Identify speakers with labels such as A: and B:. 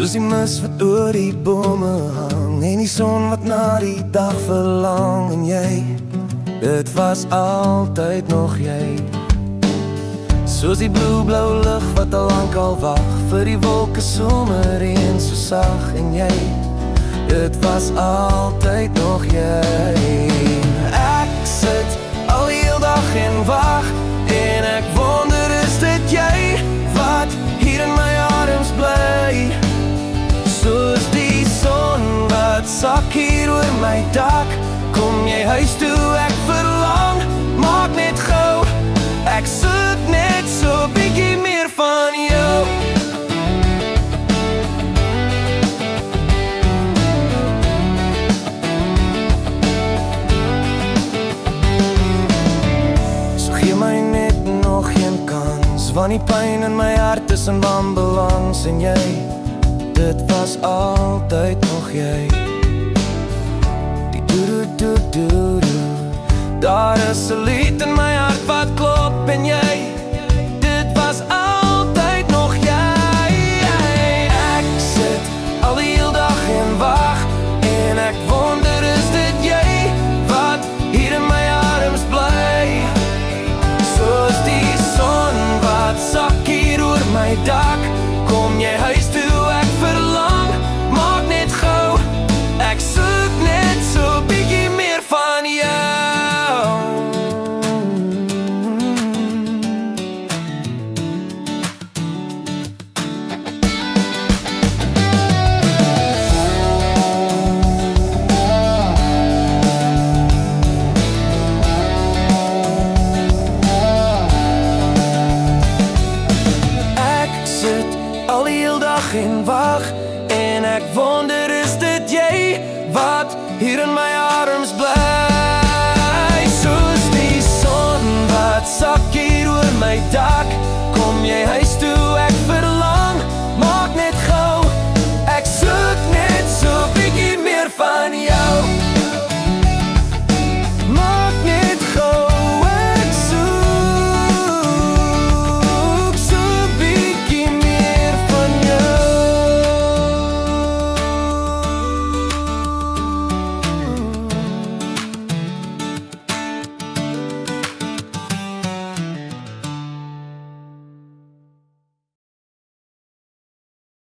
A: soos die mis wat oor die bome hang, en die son wat na die dag verlang. En jy, dit was altyd nog jy, soos die blauw lig wat al lang al wag, vir die wolke somerreën so sag. En jy, dit was altyd nog jy. Ek sit al heel dag en wag, en ek wonder, is dit jy wat hier in my adems bly? Soos die son wat sak hier oor my dak, kom jy huis toe, ek verlang, maak net gou, ek soek net so bietjie meer van jou. So gee my net nog een kans, want die pyn in my hart is in wanbelangs. En jy, dit was altyd nog jy. Die doedoedoedoedoe, daar is 'n lied in my hart wat klop. En jy,